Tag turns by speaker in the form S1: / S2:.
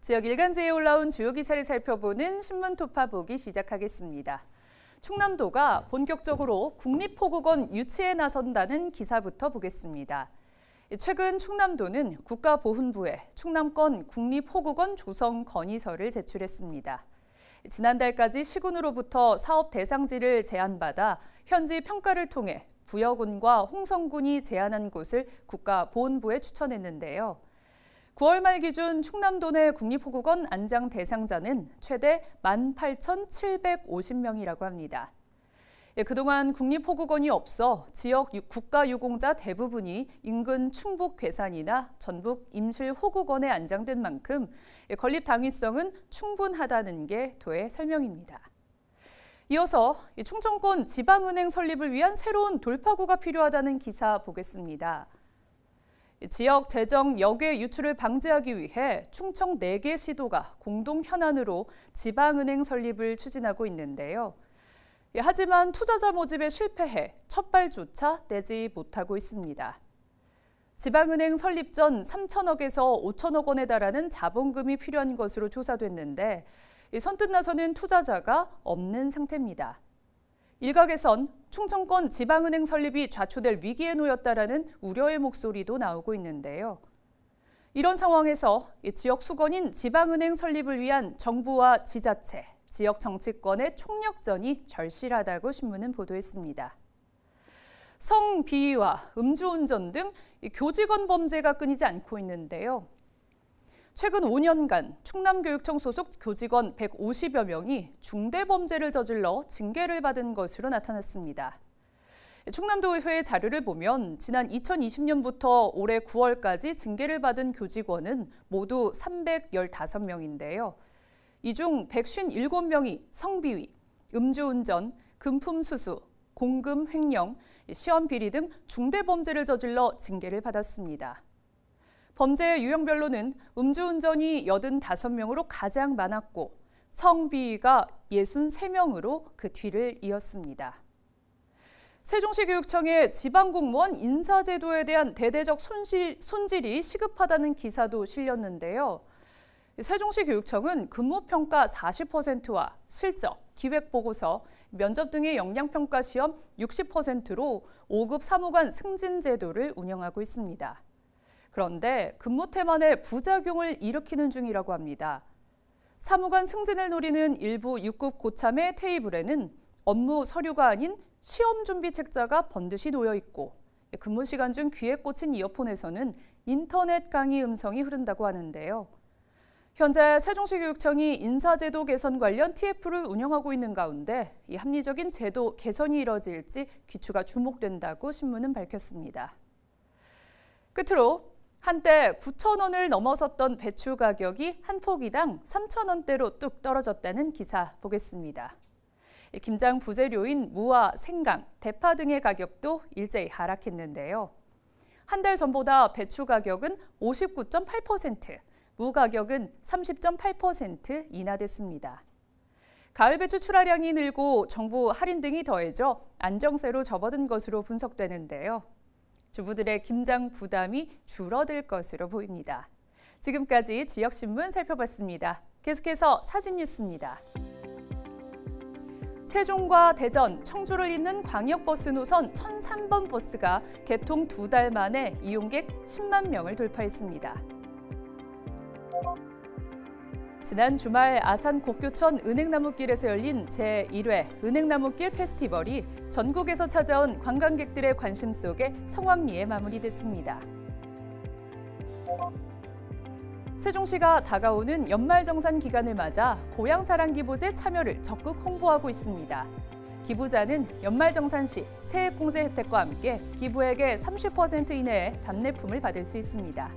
S1: 지역 일간지에 올라온 주요 기사를 살펴보는 신문토파 보기 시작하겠습니다. 충남도가 본격적으로 국립호국원 유치에 나선다는 기사부터 보겠습니다. 최근 충남도는 국가보훈부에 충남권 국립호국원 조성 건의서를 제출했습니다. 지난달까지 시군으로부터 사업 대상지를 제안받아 현지 평가를 통해 부여군과 홍성군이 제안한 곳을 국가보훈부에 추천했는데요. 9월 말 기준 충남도 내 국립호국원 안장 대상자는 최대 18,750명이라고 합니다. 그동안 국립호국원이 없어 지역 국가유공자 대부분이 인근 충북 괴산이나 전북 임실호국원에 안장된 만큼 건립 당위성은 충분하다는 게 도의 설명입니다. 이어서 충청권 지방은행 설립을 위한 새로운 돌파구가 필요하다는 기사 보겠습니다. 지역 재정 역외 유출을 방지하기 위해 충청 4개 시도가 공동 현안으로 지방은행 설립을 추진하고 있는데요. 하지만 투자자 모집에 실패해 첫발조차 떼지 못하고 있습니다. 지방은행 설립 전 3천억에서 5천억 원에 달하는 자본금이 필요한 것으로 조사됐는데 선뜻 나서는 투자자가 없는 상태입니다. 일각에선 충청권 지방은행 설립이 좌초될 위기에 놓였다라는 우려의 목소리도 나오고 있는데요. 이런 상황에서 지역 수건인 지방은행 설립을 위한 정부와 지자체, 지역 정치권의 총력전이 절실하다고 신문은 보도했습니다. 성비위와 음주운전 등 교직원 범죄가 끊이지 않고 있는데요. 최근 5년간 충남교육청 소속 교직원 150여 명이 중대범죄를 저질러 징계를 받은 것으로 나타났습니다. 충남도의회 자료를 보면 지난 2020년부터 올해 9월까지 징계를 받은 교직원은 모두 315명인데요. 이 중 157명이 성비위, 음주운전, 금품수수, 공금 횡령, 시험 비리 등 중대범죄를 저질러 징계를 받았습니다. 범죄 유형별로는 음주운전이 85명으로 가장 많았고 성비위가 63명으로 그 뒤를 이었습니다. 세종시 교육청의 지방공무원 인사제도에 대한 대대적 손질이 시급하다는 기사도 실렸는데요. 세종시 교육청은 근무평가 40%와 실적, 기획보고서, 면접 등의 역량평가 시험 60%로 5급 사무관 승진 제도를 운영하고 있습니다. 그런데 근무 태만의 부작용을 일으키는 중이라고 합니다. 사무관 승진을 노리는 일부 6급 고참의 테이블에는 업무 서류가 아닌 시험 준비 책자가 번듯이 놓여 있고 근무 시간 중 귀에 꽂힌 이어폰에서는 인터넷 강의 음성이 흐른다고 하는데요. 현재 세종시 교육청이 인사제도 개선 관련 TF를 운영하고 있는 가운데 이 합리적인 제도 개선이 이뤄질지 귀추가 주목된다고 신문은 밝혔습니다. 끝으로 한때 9,000원을 넘어섰던 배추 가격이 한 포기당 3,000원대로 뚝 떨어졌다는 기사 보겠습니다. 김장 부재료인 무와 생강, 대파 등의 가격도 일제히 하락했는데요. 한 달 전보다 배추 가격은 59.8%, 무 가격은 30.8% 인하됐습니다. 가을 배추 출하량이 늘고 정부 할인 등이 더해져 안정세로 접어든 것으로 분석되는데요. 주부들의 김장 부담이 줄어들 것으로 보입니다. 지금까지 지역신문 살펴봤습니다. 계속해서 사진 뉴스입니다. 세종과 대전, 청주를 잇는 광역버스 노선 1003번 버스가 개통 2달 만에 이용객 10만 명을 돌파했습니다. 지난 주말 아산 곡교천 은행나무길에서 열린 제1회 은행나무길 페스티벌이 전국에서 찾아온 관광객들의 관심 속에 성황리에 마무리됐습니다. 세종시가 다가오는 연말정산 기간을 맞아 고향사랑기부제 참여를 적극 홍보하고 있습니다. 기부자는 연말정산 시 세액공제 혜택과 함께 기부액의 30% 이내의 답례품을 받을 수 있습니다.